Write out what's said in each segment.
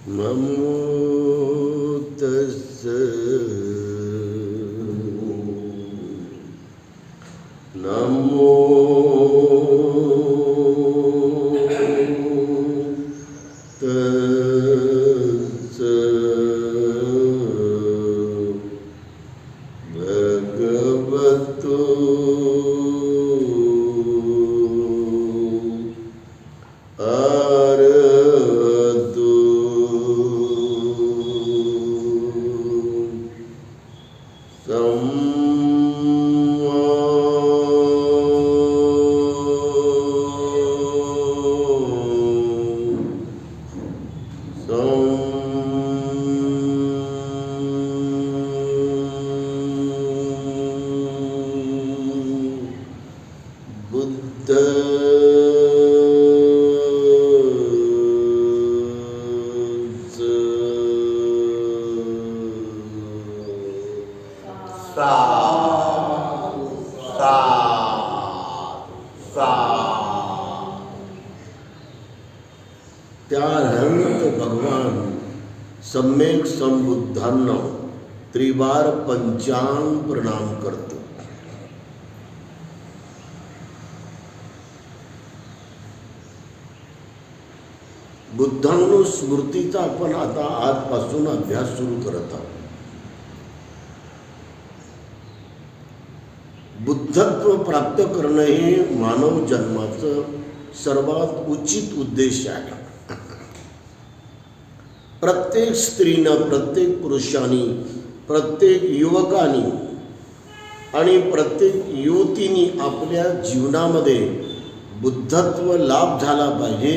नमो तस्स नमो तस्स भगवतो त्यानंतर भगवान सम्यक संबुद्धांना त्रिवार पंचांग प्रणाम करतो. बुद्धांनो स्मृतीचा आपण आता आजपासून अभ्यास सुरू करत आहोत. बुद्धत्व प्राप्त करणे हे मानव जन्माचं सर्वात उचित उद्देश आहे. प्रत्येक स्त्रीनं, प्रत्येक पुरुषांनी, प्रत्येक युवकांनी आणि प्रत्येक युवतींनी आपल्या जीवनामध्ये बुद्धत्व लाभ झाला पाहिजे,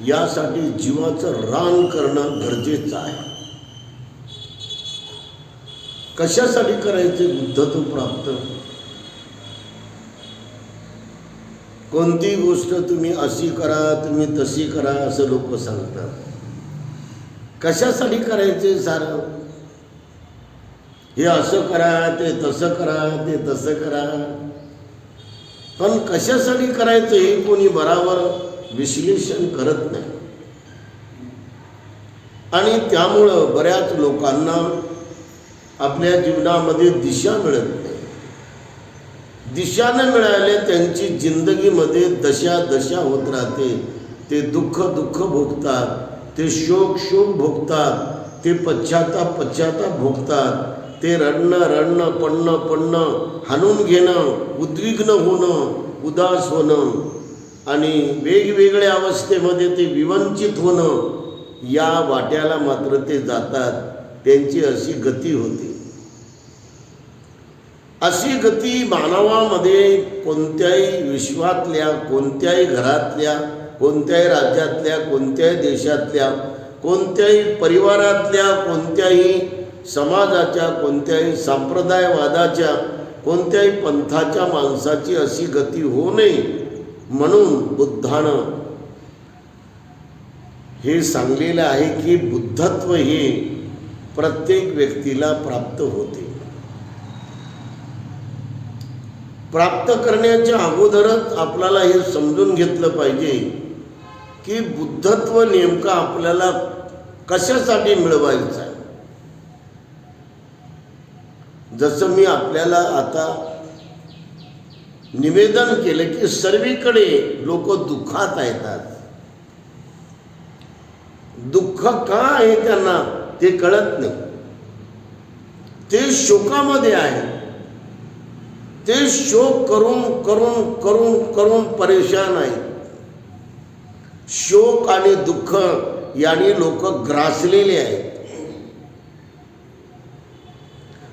यासाठी जीवाचं रान करणं गरजेचं आहे. कशासाठी करायचे बुद्धत्व प्राप्त? कोणती गोष्ट तुम्ही अशी करा, तुम्ही तशी करा असं लोक सांगतात. कशासाठी करायचे सारं? हे असं करा, ते तसं करा, ते तसं करा, पण कशासाठी करायचं हे कोणी बराबर विश्लेषण करत नाही. आणि त्यामुळं बऱ्याच लोकांना आपल्या जीवनामध्ये दिशा मिळत नाही. दिशा न मिळाले त्यांची जिंदगीमध्ये दशा दशा होत राहते. ते दुःख दुःख भोगतात, ते शोक शोक भोगतात, ते पश्चाताप पश्चाताप भोगतात, ते रडणं रडणं पडणं पडणं, हाणून घेणं, उद्विग्न होणं, उदास होणं आणि वेगवेगळ्या अवस्थेमध्ये ते विवंचित होणं, या वाट्याला मात्र ते जातात. त्यांची अशी गती होते. अशी गती मानवामध्ये कोणत्याही विश्वातल्या, कोणत्याही घरातल्या, कोणत्याही राज्यातल्या, कोणत्याही देशातल्या, कोणत्याही परिवारातल्या, कोणत्याही समाजाच्या, कोणत्याही संप्रदायवादाच्या, कोणत्याही पंथाच्या माणसाची अशी गती होऊ नये म्हणून बुद्धानं हे सांगलेलं आहे की बुद्धत्व हे प्रत्येक व्यक्तीला प्राप्त होते. प्राप्त करण्याच्या अगोदरच आपल्याला हे समजून घेतलं पाहिजे की बुद्धत्व नेमकं आपल्याला कशासाठी मिळवायचं आहे. जसं मी आपल्याला आता निवेदन केलं की सर्वीकडे लोक दुःखात येतात. दुःख का आहे त्यांना ते कळत नाही. ते शोकामध्ये आहे. ते शोक करून करून करून करून परेशान आहेत. शोक आणि दुःख याने लोक ग्रासलेले आहेत.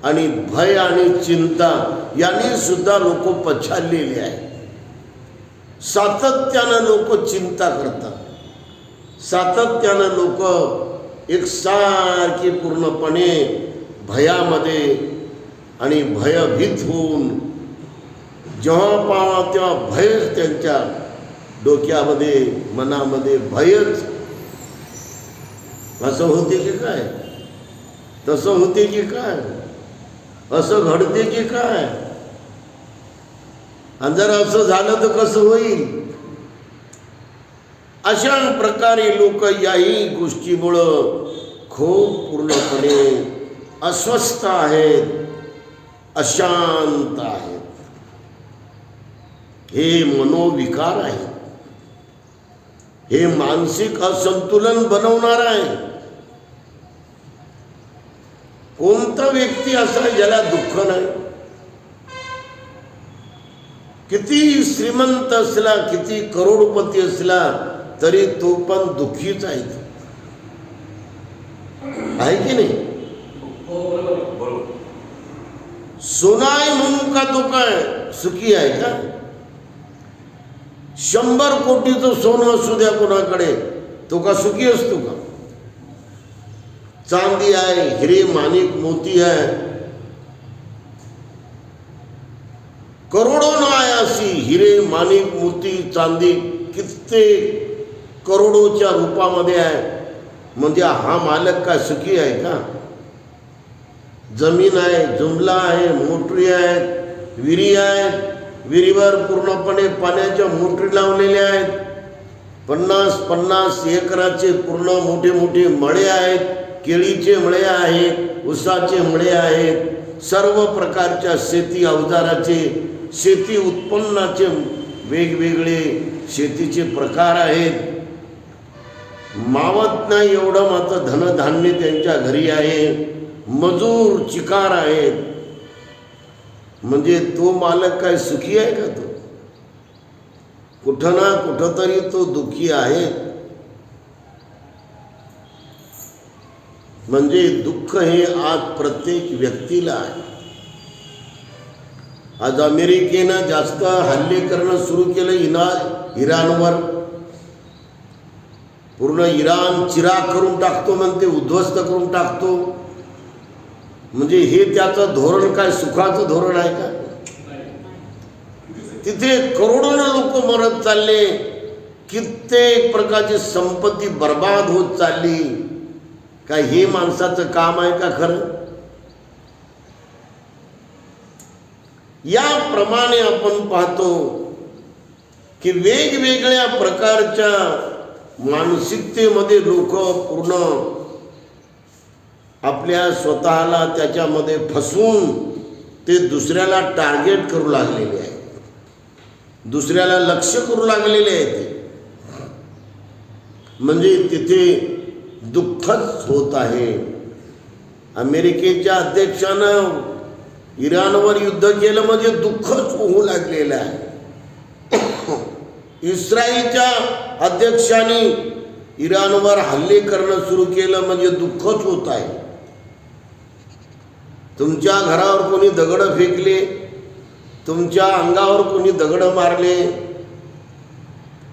आणि भय आणि चिंता याने सुद्धा लोक पछाडलेले आहेत. सातत्यानं लोक चिंता करतात. सातत्यानं लोक एकसारखी पूर्णपणे भयामध्ये आणि भयभीत होऊन जेव्हा पावा तेव्हा भयच त्यांच्या डोक्यामध्ये, मनामध्ये भयच. असं होते की काय? तसं होते की काय? असं घडते की काय? आणि जर असं झालं तर कसं होईल? अशा प्रकारे लोक याही गोष्टीमुळं खूप पूर्णपणे अस्वस्थ आहेत, अशांत आहेत. हे मनोविकार आहे, हे मानसिक असंतुलन बनवणार आहे. कोणता व्यक्ती असा ज्याला दुःख नाही? किती श्रीमंत असला, किती करोडपती असला तरी तो पण दुःखीच आहे की नाही? सोना आहे म्हणून का तो काय सुखी आहे का? 100 कोटीचं सोनं असू द्या कोणाकडे, तो का सुखी असतो का? चांदी आहे, हिरे माणिक मोती आहे, करोडो आहे अशी हिरे माणिक मोती चांदी कित्येक करोडोच्या रूपामध्ये आहे, म्हणजे हा मालक काय सुखी आहे का? जमीन आहे, जुमला आहे, मोटरी आहेत, विहिरी आहेत, विहिरीवर पूर्णपणे पाण्याच्या मोटरी लावलेल्या आहेत, 50-50 एकराचे पूर्ण मोठे मोठे मळे आहेत, केळीचे मळे आहेत, ऊसाचे मळे आहेत, सर्व प्रकारच्या शेती अवजाराचे, शेती उत्पन्नाचे वेगवेगळे शेतीचे प्रकार आहेत. मावत नाही एवढं मात्र धनधान्य त्यांच्या घरी आहे, मजूर चिकार आहेत. म्हणजे तो मालक काय सुखी आहे का? तो कुठं ना कुठं तरी तो दुःखी आहे. म्हणजे दुःख हे आज प्रत्येक व्यक्तीला आहे. आज अमेरिकेनं जास्त हल्ले करणं सुरू केलं इराणवर. पूर्ण इराण चिराग करून टाकतो म्हणते, उद्ध्वस्त करून टाकतो. म्हणजे हे त्याचं धोरण काय सुखाचं धोरण आहे का? तिथे करोडोने लोक मरत चालले, कित्येक प्रकारची संपत्ती बर्बाद होत चालली. काय हे माणसाचं काम आहे का खरं? याप्रमाणे आपण पाहतो की वेगवेगळ्या प्रकारच्या मानसिकतेमध्ये लोक पूर्ण आपल्या स्वतःला त्याच्यामध्ये फसवून ते दुसऱ्याला टार्गेट करू लागलेले आहेत, दुसऱ्याला लक्ष्य करू लागलेले आहेत. म्हणजे तिथे दुःखच होत आहे. अमेरिकेच्या अध्यक्षानं इराणवर युद्ध केलं म्हणजे दुःखच होऊ लागलेलं आहे. इस्रायलच्या अध्यक्षांनी इराणवर हल्ले करणं सुरू केलं म्हणजे दुःखच होत आहे. तुमच्या घरावर कोणी दगडं फेकले, तुमच्या अंगावर कोणी दगडं मारले,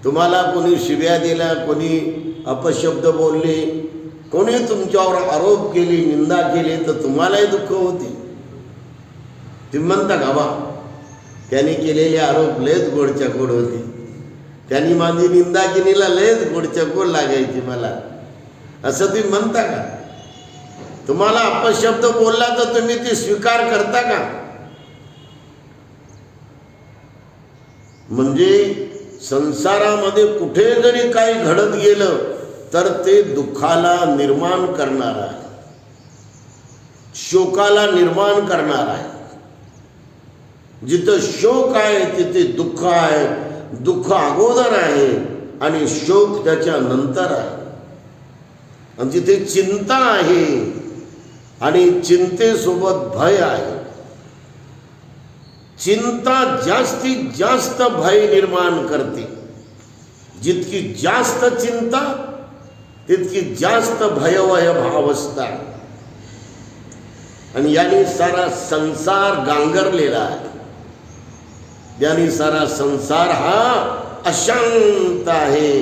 तुम्हाला कोणी शिव्या दिल्या, कोणी अपशब्द बोलले, कोणी तुमच्यावर आरोप केले, निंदा केली, तर तुम्हालाही दुःख होते. तुम्ही म्हणता का बा त्यांनी केलेले आरोप लयच गोडच्या गोड होते, त्यांनी माझी निंदा केलेला लयच गोडच्या गोड लागायची मला, असं तुम्ही म्हणता का? तुम्हाला अपशब्द बोलला तर तुम्ही ते स्वीकार करता का? म्हणजे संसारामध्ये कुठे जरी काही घडत गेलं तर ते दुःखाला निर्माण करणार आहे, शोकाला निर्माण करणार आहे. जिथं शोक आहे तिथे दुःख आहे, दुःख अगोदर आहे आणि शोक त्याच्या नंतर आहे. आणि जिथे चिंता आहे आणि चिंतेसोबत भय आहे, चिंता जास्तीत जास्त भय निर्माण करते. जितकी जास्त चिंता तितकी जास्त भयवय अवस्था. आणि याने सारा संसार गांगरलेला आहे, याने सारा संसार हा अशांत आहे.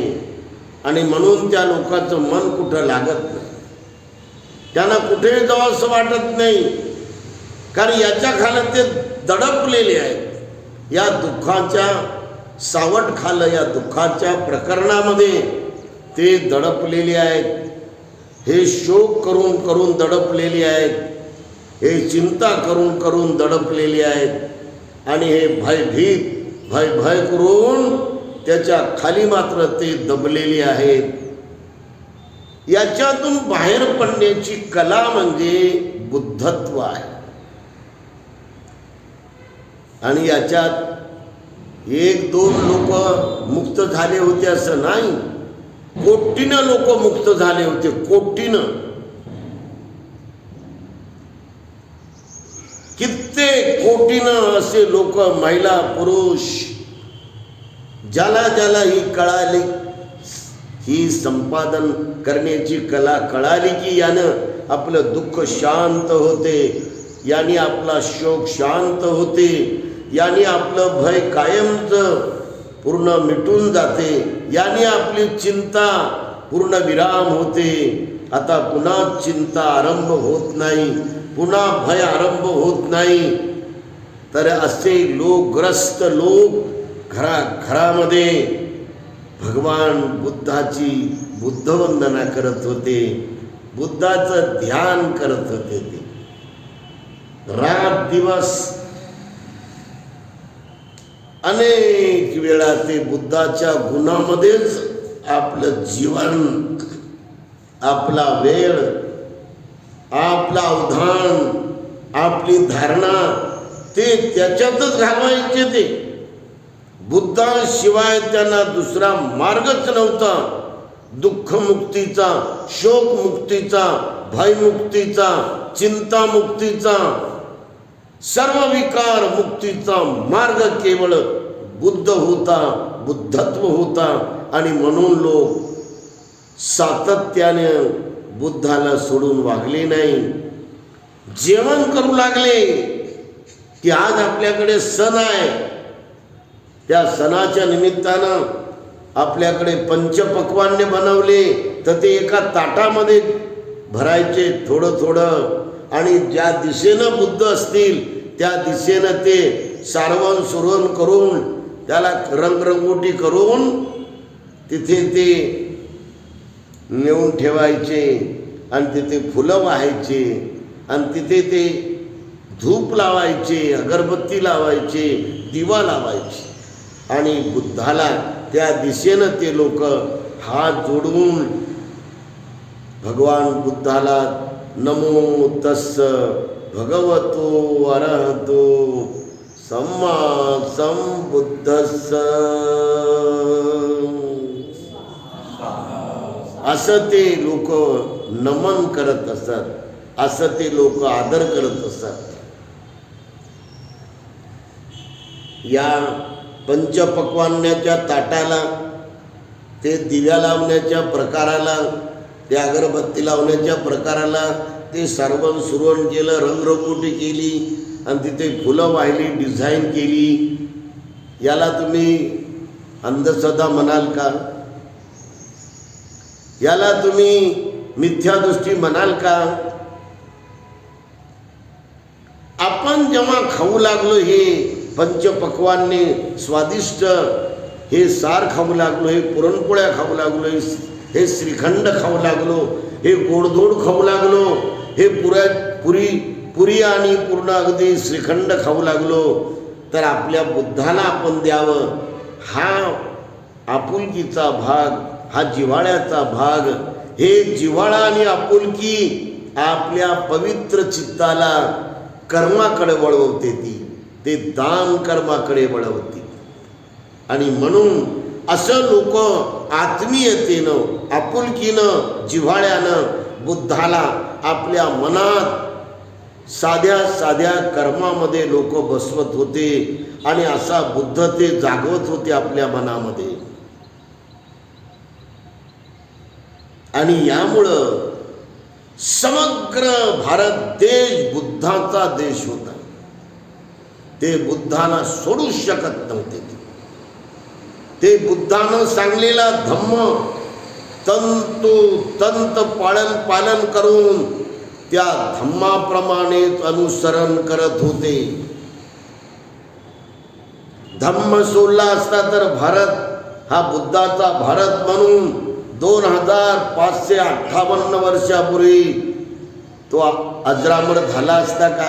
आणि म्हणून त्या लोकांचं मन कुठं लागत नाही, त्यांना कुठे जावं असं वाटत नाही, कारण याच्या खाली ते दडपलेले आहेत. या दुःखाच्या सावट खालं, या दुःखाच्या प्रकरणामध्ये ते दडपलेले आहेत. हे शोक करून करून दडपलेले आहेत, हे चिंता करून करून दडपलेले आहेत, आणि हे भयभीत भय करून त्याच्या खाली मात्र ते दबलेले आहेत. याच्यातून बाहेर पडण्याची कला म्हणजे बुद्धत्व आहे. आणि याच्यात एक दोन लोक मुक्त झाले होते असं नाही, कोटीनं लोक मुक्त झाले होते, कोटीनं. कित्येक कोटीनं असे लोक, महिला पुरुष, ज्याला ज्याला ही कळाली, ही संपादन करण्याची कला कळाली की यानं आपलं दुःख शांत होते, याने आपला शोक शांत होते, याने आपलं भय कायमचं पूर्ण मिटून जाते, याने आपली चिंता पूर्ण विराम होते. आता पुन्हा चिंता आरंभ होत नाही, पुन्हा भय आरंभ होत नाही. तर असे ग्रस्त लोक घरामध्ये भगवान बुद्धाची बुद्धवंदना करत होते, बुद्धाचं ध्यान करत होते. ते रात दिवस अनेक वेळा ते बुद्धाच्या गुणामध्येच आपलं जीवन, आपला वेळ, आपला अवधान, आपली धारणा ते त्याच्यातच घालवायचे. ते बुद्धाशिवाय त्यांना दुसरा मार्गच नव्हता. दुःखमुक्तीचा, शोकमुक्तीचा, भयमुक्तीचा, चिंतामुक्तीचा, सर्व विकार मुक्तीचा मार्ग केवळ बुद्ध होता, बुद्धत्व होता. आणि म्हणून लोक सातत्याने बुद्धाला सोडून वागले नाही. जेवण करू लागले की आज आपल्याकडे सण आहे, त्या सणाच्या निमित्तानं आपल्याकडे पंचपक्वान्य बनवले, तर ते एका ताटामध्ये भरायचे थोडं थोडं. आणि ज्या दिशेनं बुद्ध असतील त्या दिशेनं ते सारवण सुरवण करून, त्याला रंगरंगोटी करून तिथे ते नेऊन ठेवायचे. आणि तिथे फुलं वाहायचे, आणि तिथे ते धूप लावायचे, अगरबत्ती लावायचे, दिवा लावायचे. आणि बुद्धाला त्या दिशेनं ते लोक हात जोडून भगवान बुद्धाला नमो तस्स भगवतो अरहतो सम्मा संबुद्धस्स असं ते लोक नमन करत असतात, असं ते लोक आदर करत असतात. या पंचपक्वान्याच्या ताटाला, ते दिव्या लावण्याच्या प्रकाराला, ते अगरबत्ती लावण्याच्या प्रकाराला ते सारवण सुरवण केलं, रंगरंगोटी केली, आणि तिथे फुलं वाहिली, डिझाईन केली. याला तुम्ही अंधश्रद्धा म्हणाल का? याला तुम्ही मिथ्यादृष्टी म्हणाल का? आपण जेव्हा खाऊ लागलो हे पंचपक्वान्ने स्वादिष्ट, हे सार खाऊ लागलो, हे पुरणपोळ्या खाऊ लागलो, हे श्रीखंड खाऊ लागलो, हे गोडधोड खाऊ लागलो, हे पुरी आणि पूर्ण अगदी श्रीखंड खाऊ लागलो, तर आपल्या बुद्धाला आपण द्यावं. हा आपुलकीचा भाग, हा जिव्हाळ्याचा भाग. हे जिव्हाळा आणि आपुलकी आपल्या पवित्र चित्ताला कर्माकडे वळवते, ते दान कर्माकडे वळवते. आणि म्हणून असं लोक आत्मीयतेनं, आपुलकीनं, जिव्हाळ्यानं बुद्धाला आपल्या मनात साध्या साध्या कर्मामध्ये लोक बसवत होते. आणि असा बुद्ध ते जागवत होते आपल्या मनामध्ये. आणि यामुळं समग्र भारत देश बुद्धाचा देश होता. ते बुद्धाला सोडू शकत नव्हते. ते बुद्धानं सांगलेला धम्म तंतोतंत पालन करून त्या धम्माप्रमाणे अनुसरण करत होते. धम्म सोडला असता तर भारत हा बुद्धाचा भारत म्हणून 2558 वर्षापूर्वी तो अजरामर झाला असता का?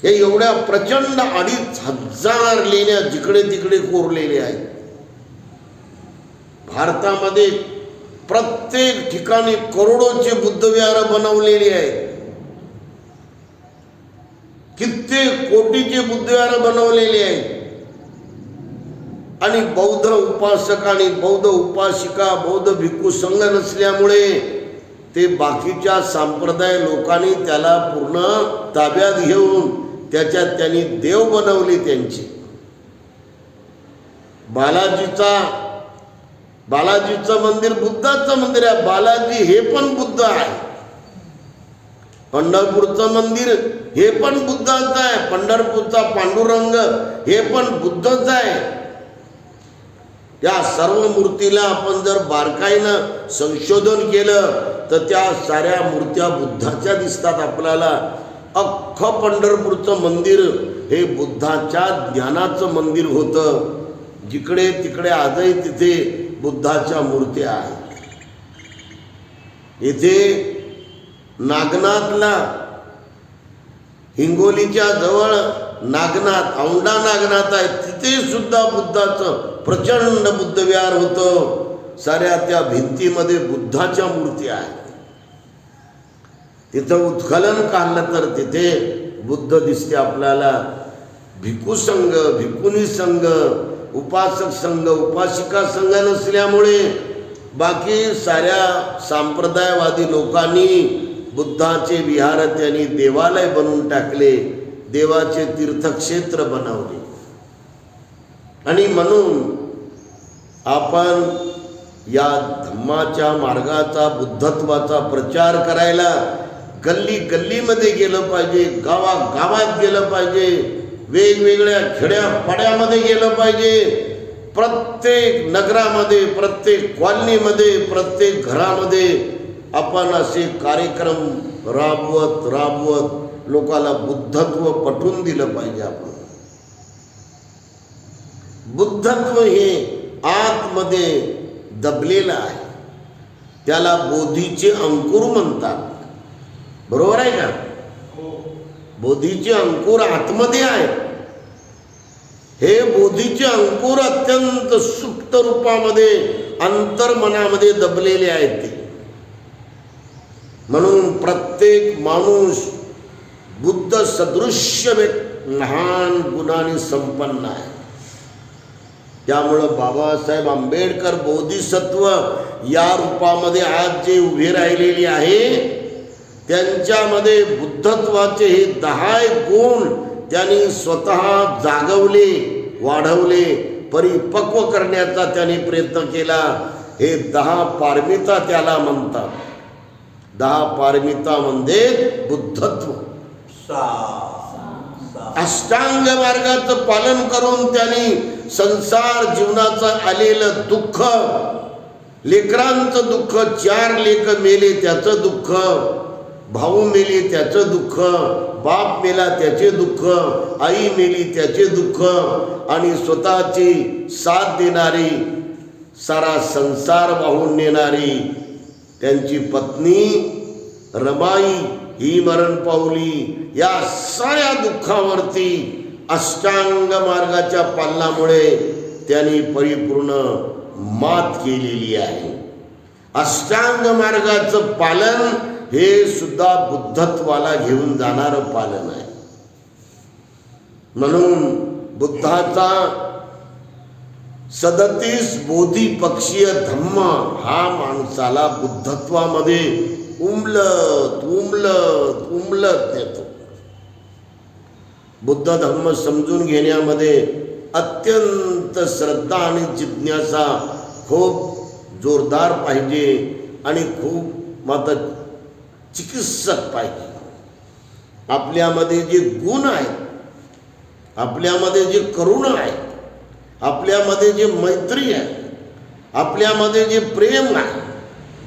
हे एवढ्या प्रचंड 2,500 लेण्या जिकडे तिकडे कोरलेल्या आहेत. भारतामध्ये प्रत्येक ठिकाणी करोडोचे बुद्धविहार बनवलेले आहेत. कित्येक कोटीचे बुद्धविहार बनवलेले आहेत. आणि बौद्ध उपासक आणि बौद्ध उपासिका बौद्ध भिक्खू संघ नसल्यामुळे ते बाकीच्या संप्रदाय लोकांनी त्याला पूर्ण ताब्यात घेऊन त्याच्यात त्यांनी देव बनवले. त्यांचे बालाजीचं मंदिर बुद्धाचं मंदिर आहे. बालाजी हे पण बुद्ध आहे. पंढरपूरचं मंदिर हे पण बुद्धाचं आहे. पंढरपूरचा पांडुरंग हे पण बुद्धच आहे. या सर्व मूर्तीला आपण जर बारकाईनं संशोधन केलं तर त्या साऱ्या मूर्त्या बुद्धाच्या दिसतात आपल्याला. अख्खं पंढरपूरचं मंदिर हे बुद्धाच्या ज्ञानाचं मंदिर होतं. जिकडे तिकडे आजही तिथे बुद्धाच्या मूर्त्या आहेत. इथे नागनाथला हिंगोलीच्या जवळ नागनाथ औंढा नागनाथ आहे. तिथे सुद्धा बुद्धाचं प्रचंड बुद्धविहार होतं. साऱ्या त्या भिंतीमध्ये बुद्धाच्या मूर्ती आहेत. तिथं उत्खनन काढलं तर तिथे बुद्ध दिसते आपल्याला. भिक्खू संघ भिक्खुनी संघ उपासक संघ उपासिका संघ नसल्यामुळे बाकी साऱ्या संप्रदायवादी लोकांनी बुद्धाचे विहार त्यांनी देवालय बनवून टाकले. देवाचे तीर्थक्षेत्र बनवले. आणि म्हणून आपण या धम्माच्या मार्गाचा बुद्धत्वाचा प्रचार करायला गल्ली गल्लीमध्ये गेलं पाहिजे. गावागावात गेलं पाहिजे. वेगवेगळ्या खेड्यापाड्यामध्ये गेलं पाहिजे. प्रत्येक नगरामध्ये प्रत्येक कॉलनीमध्ये प्रत्येक घरामध्ये आपण असे कार्यक्रम राबवत लोकाला बुद्धत्व पटवून दिलं पाहिजे. आपण बुद्धत्व हे आतमध्ये दबलेलं आहे. त्याला बोधीचे अंकुर म्हणतात. बरोबर आहे का? बोधीचे अंकुर आतमध्ये आहे. हे बोधीचे अंकुर अत्यंत सुप्त रूपामध्ये अंतर्मनामध्ये दबलेले आहेत ते. म्हणून प्रत्येक माणूस बुद्ध सदृश्य महान गुणांनी संपन्न आहे. त्यामुळं बाबासाहेब आंबेडकर बोधिसत्व या रूपामध्ये आज जे उभे राहिलेले आहे त्यांच्यामध्ये बुद्धत्वाचे हे 10 गुण त्यांनी स्वतः जागवले, वाढवले, परिपक्व करण्याचा त्यांनी प्रयत्न केला. हे 10 पारमिता त्याला म्हणतात. 10 पारमिता म्हणजे बुद्धत्व. अष्टांग मार्गाचं पालन करून त्यांनी संसार जीवनाचं आलेलं दुःख, लेकरांचं दुःख, 4 लेक मेले त्याचं दुःख, भाऊ मेले त्याचं दुःख, बाप मेला त्याचे दुःख, आई मेली त्याचे दुःख आणि स्वतःची साथ देणारी सारा संसार वाहून नेणारी त्यांची पत्नी रमाई ही मरण पावली. या साऱ्या दुःखावरती अष्टांग मार्गाच्या पालनामुळे त्यांनी परिपूर्ण मात केलेली आहे. अष्टांग मार्गाचं पालन हे सुद्धा बुद्धत्वाला घेऊन जाणारं पालन आहे. म्हणून बुद्धाचा 37 बोधिपक्षीय धम्म हा माणसाला बुद्धत्वामध्ये उमलत नेतो. बुद्ध धम्म समजून घेण्यामध्ये अत्यंत श्रद्धा आणि जिज्ञासा खूप जोरदार पाहिजे आणि खूप मात्र चिकित्सक पाहिजे. आपल्यामध्ये जे गुण आहेत, आपल्यामध्ये जे करुणा आहे, आपल्यामध्ये जे मैत्री आहे, आपल्यामध्ये जे प्रेम आहे,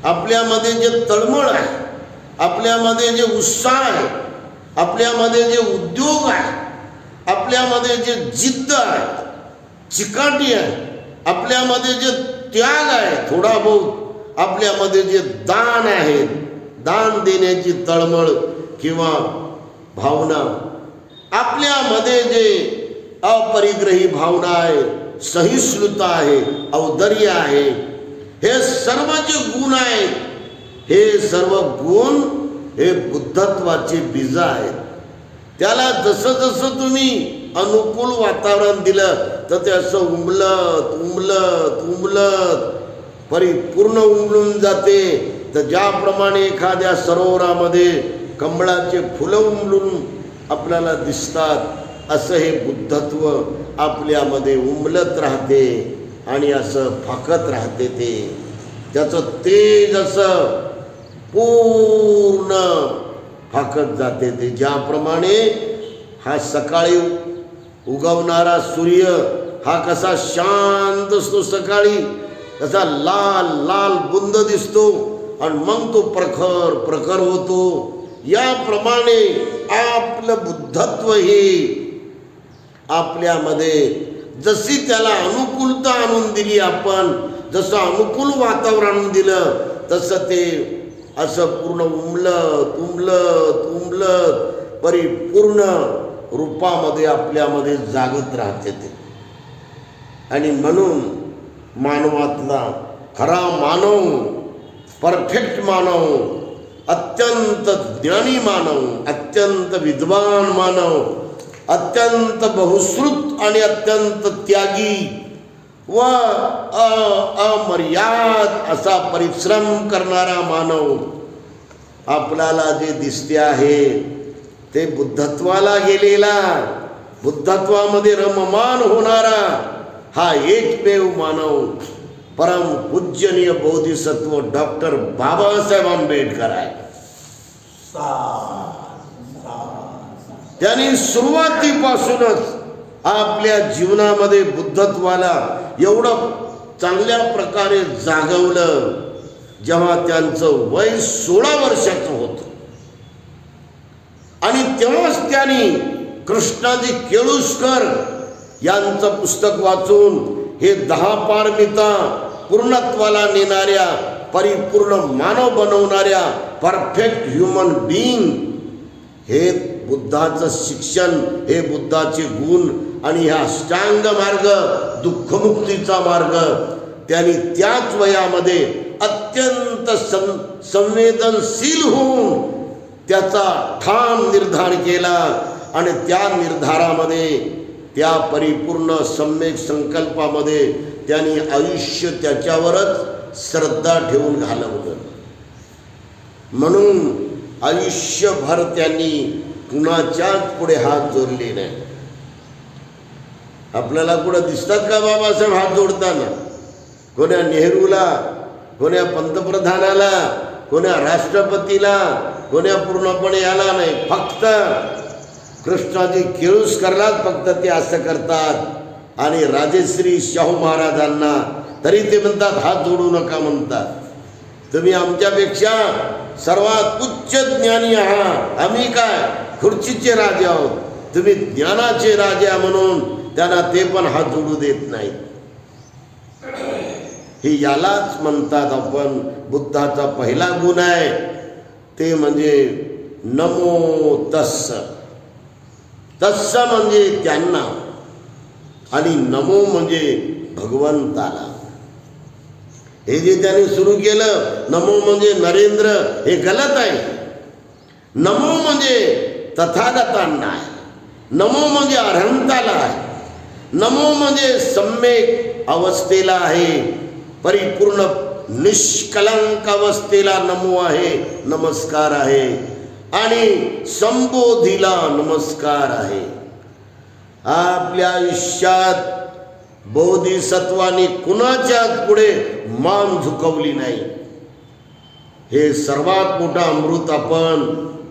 आपल्यामध्ये जे तळमळ आहे, आपल्यामध्ये जे उत्साह आहे, आपल्यामध्ये जे उद्योग आहे, आपल्यामध्ये जे जिद्द आहे, चिकाटी आहे, आपल्यामध्ये जे त्याग आहे, थोडा बहुत आपल्यामध्ये जे दान आहे, दान देण्याची तळमळ किंवा भावना आपल्यामध्ये जे अपरिग्रही भावना आहे, सहिष्णुता आहे, औदार्य आहे, हे सर्व जे गुण आहेत, हे सर्व गुण हे बुद्धत्वाचे बीज आहेत. त्याला जसं जसं तुम्ही अनुकूल वातावरण दिलं तर ते असं उमलत उमलत उमलत परिपूर्ण उमलून जाते. तर ज्याप्रमाणे एखाद्या सरोवरामध्ये कमळाचे फुलं उमलून आपल्याला दिसतात, असं हे बुद्धत्व आपल्यामध्ये उमलत राहते आणि असं फाकत राहते. त्याचं तेज असं पूर्ण फाकत जाते. ते ज्याप्रमाणे हा सकाळी उगवणारा सूर्य हा कसा शांत असतो, सकाळी कसा लाल लाल बुंद दिसतो आणि मग तो प्रखर प्रखर होतो, याप्रमाणे आपलं बुद्धत्व हे आपल्यामध्ये जशी त्याला अनुकूलता आणून दिली, आपण जसं अनुकूल वातावरण आणून दिलं तसं ते असं पूर्ण उमलत उमलत उमलत परिपूर्ण रूपामध्ये आपल्यामध्ये जागत राहते ते. आणि म्हणून मानवातला खरा मानव, परफेक्ट मानव, अत्यंत ज्ञानी मानव, अत्यंत विद्वान मानव, अत्यंत बहुश्रुत आणि अत्यंत त्यागी व अमर्याद असा परिश्रम करणारा मानव आपल्याला जे दिसते आहे ते बुद्धत्वाला गेलेला, बुद्धत्वामध्ये रममान होणारा हा एकमेव मानव परम पूजनीय बोधिसत्व डॉक्टर बाबासाहेब आंबेडकर आहे. त्यांनी सुरुवातीपासूनच आपल्या जीवनामध्ये बुद्धत्वाला एवढं चांगल्या प्रकारे जागवलं. जेव्हा त्यांचं वय 16 वर्षाचं होतं आणि तेव्हाच त्यांनी कृष्णाजी केळुस्कर यांचं पुस्तक वाचून हे 10 पारमिता पूर्णत्वाला नेणाऱ्या, परिपूर्ण मानव बनवणाऱ्या, परफेक्ट ह्युमन बीइंग हे बुद्धाचं शिक्षण, हे बुद्धाचे गुण आणि हा अष्टांग मार्ग, दुःखमुक्तीचा मार्ग त्यांनी त्याच वयामध्ये अत्यंत संवेदनशील होऊन त्याचा ठाम निर्धार केला आणि त्या निर्धारामध्ये, त्या परिपूर्ण सम्यक संकल्पामध्ये त्यांनी आयुष्य त्याच्यावरच श्रद्धा ठेवून घालवलं. म्हणून आयुष्यभर त्यांनी कुणाच्याच पुढे हात जोडले नाही. आपल्याला कुठं दिसतात का बाबासाहेब हात जोडताना? कोण्या नेहरूला, कोण्या पंतप्रधानाला, कोण्या राष्ट्रपतीला, कोण्या पूर्णपणे याला नाही. फक्त कृष्णाजी केळुस्करलाच फक्त ते असं करतात. आणि राजश्री शाहू महाराजांना तरी ते म्हणतात हात जोडू नका म्हणतात. तुम्ही आमच्यापेक्षा सर्वात उच्च ज्ञानी आहात, आम्ही काय खुर्चीचे राजे आहोत, तुम्ही ज्ञानाचे राजा म्हणून त्यांना ते पण हात जोडू देत नाहीत. हे यालाच म्हणतात आपण बुद्धाचा पहिला गुण आहे ते म्हणजे नमो तस्स. तस्स म्हणजे त्यांना आणि नमो म्हणजे भगवंताला. हे जे त्याने सुरू केलं नमो म्हणजे नरेंद्र, हे गलत आहे. नमो म्हणजे तथागतांना आहे, नमो म्हणजे अरहंताला आहे, नमो म्हणजे सम्यक अवस्थेला आहे, परिपूर्ण निष्कलंक अवस्थेला नमो आहे, नमस्कार आहे. आणि संबोधीला नमस्कार आहे. आपल्या आयुष्यात बोधिसत्वानी कुणाच्याच पुढे मान झुकवली नाही. हे सर्वात मोठा अमृत आपण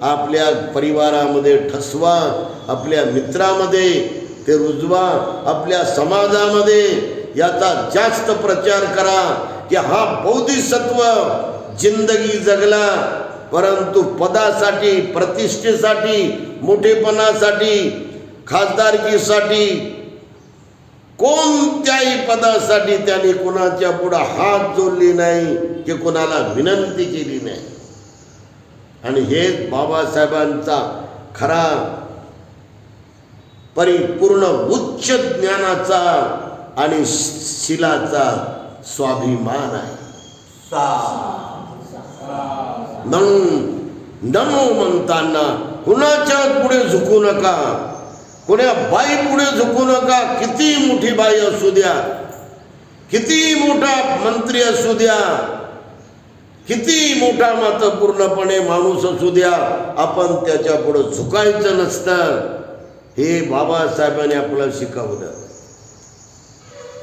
आपल्या परिवारामध्ये ठसवा, आपल्या मित्रामध्ये ते रुजवा, आपल्या समाजामध्ये याचा जास्त प्रचार करा की हा बोधिसत्व जिंदगी जगला, परंतु पदासाठी, प्रतिष्ठेसाठी, मोठेपणासाठी, खासदारकीसाठी, कोणत्याही पदासाठी त्यांनी कोणाच्या पुढे हात जोडले नाही की कोणाला विनंती केली नाही. आणि हेच बाबासाहेबांचा खरा परिपूर्ण उच्च ज्ञानाचा आणि शिलाचा स्वाभिमान आहे. म्हणून नमो म्हणताना कुणाच्या पुढे झुकू नका, कोण्या बाई पुढे झुकू नका. किती मोठी बाई असू द्या, किती मोठा मंत्री असू द्या, किती मोठा महत्त्वपूर्णपणे माणूस असू द्या, आपण त्याच्या पुढे झुकायचं नसतं. हे बाबासाहेबांनी आपल्याला शिकवलं.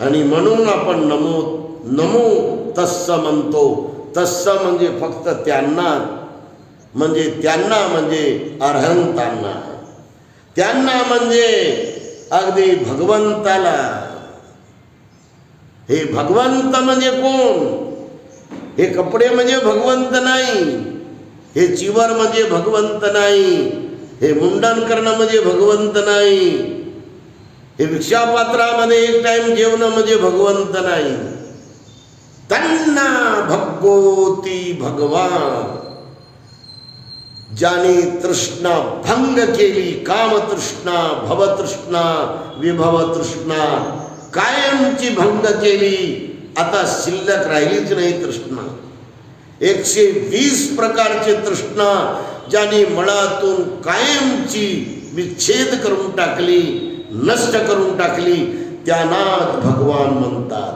आणि म्हणून आपण नमो नमो तस्स म्हणतो. तस्स म्हणजे फक्त त्यांना, म्हणजे अर्हंतांना, त्यांना म्हणजे अगदी भगवंताला. हे भगवंत म्हणजे कोण? हे कपडे म्हणजे भगवंत नाही, हे चिवर म्हणजे भगवंत नाही, हे मुंडन करणं म्हणजे भगवंत नाही, हे भिक्षापात्रामध्ये एक टाइम जेवणं म्हणजे भगवंत नाही. त्यांना भगवती भगवान. ज्याने तृष्णा भंग केली, कामतृष्णा, भवतृष्णा, विभवतृष्णा कायमची भंग केली, आता शिल्लक राहिलीच नाही तृष्णा. 120 प्रकारचे तृष्णा ज्याने मनातून कायमची विच्छेद करून टाकली, नष्ट करून टाकली, त्यांनाच भगवान म्हणतात.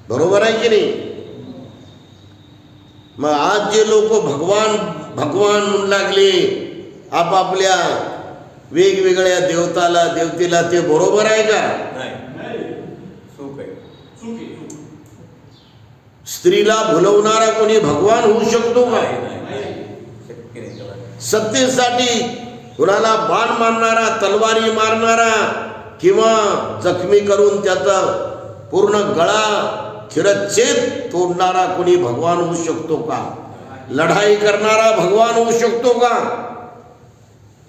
बरोबर आहे की नाही? मग आज जे लोक भगवान भगवान म्हणू लागले आपापल्या वेगवेगळ्या देवतेला, ते बरोबर आहे का? स्त्रीला भुलवणारा कोणी भगवान होऊ शकतो का? सत्तेसाठी कुणाला बाण मारणारा, तलवारी मारणारा किंवा जखमी करून त्याचा पूर्ण गळा शिरच्छेद तोडणारा कोणी भगवान होऊ शकतो का? लढाई करणारा भगवान होऊ शकतो का?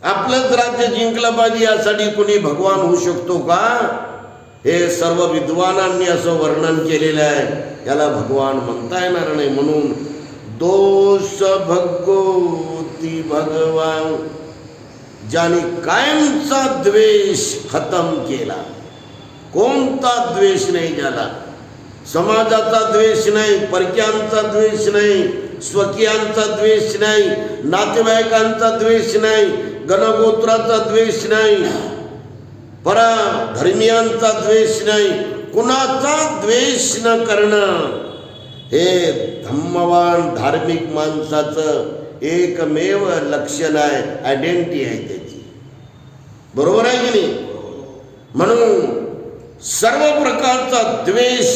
आपलंच राज्य जिंकलं पाहिजे यासाठी कोणी भगवान होऊ शकतो का? हे सर्व विद्वानांनी असं वर्णन केलेलं आहे. याला भगवान म्हणता येणार नाही. म्हणून दोष भगवती भगवान, ज्याने कायमचा द्वेष खतम केला. कोणता द्वेष नाही ज्याला. समाजाचा द्वेष नाही, परक्यांचा द्वेष नाही, स्वकीयांचा द्वेष नाही, नातेवाईकांचा द्वेष नाही, गणगोत्राचा द्वेष नाही, धर्मियांचा द्वेष नाही, कुणाचा द्वेष न करणं हे धम्मवान धार्मिक माणसाचं एकमेव लक्षण आहे, आयडेंटिटी आहे त्याची. बरोबर आहे की नाही? म्हणून सर्व प्रकारचा द्वेष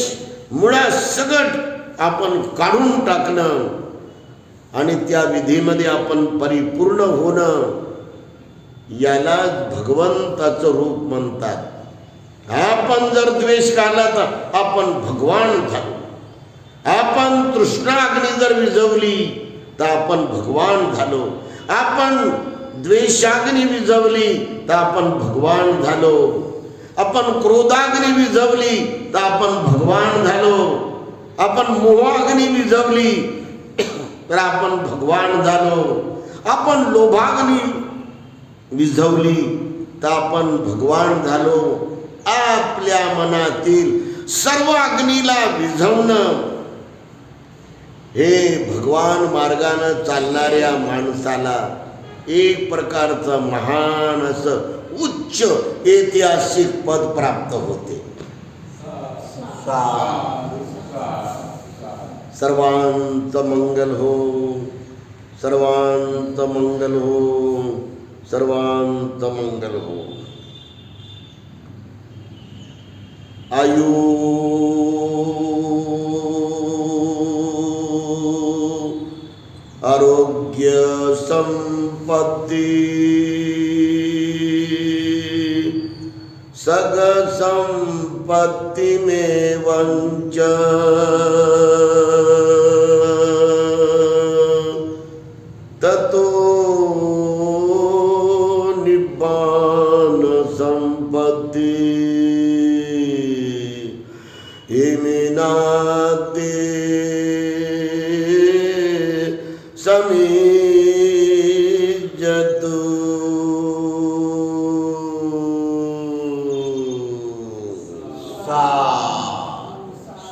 मुळासकट आपण काढून टाकणं आणि त्या विधीमध्ये आपण परिपूर्ण होणं, याला भगवंताचं रूप म्हणतात. आपण जर द्वेष काढला तर आपण भगवान झालो. आपण तृष्णाग्नी जर विझवली तर आपण भगवान झालो. आपण द्वेषाग्नी विझवली तर आपण भगवान झालो. आपण क्रोधाग्नी विझवली तर आपण भगवान झालो. आपण मोहाग्नी विझवली तर आपण भगवान झालो. आपण लोभाग्नी विझवली तर आपण भगवान झालो. आपल्या मनातील सर्व अग्नीला विझवणं हे भगवान मार्गानं चालणाऱ्या माणसाला एक प्रकारचं महान असं उच्च ऐतिहासिक पद प्राप्त होते. सर्वांचं मंगल हो, सर्वांचं मंगल हो, सर्वांचं मंगल हो. आयु आरोग्य संपत्ति सग संपत्ति में वंच ततो निब्बान संपत्ति हिमिनाते समीजतु.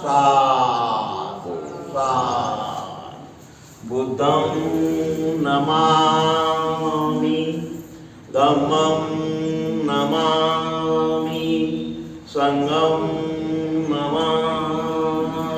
साधु बुद्धं नमामि, धम्मं नमामि, संघं नमामि.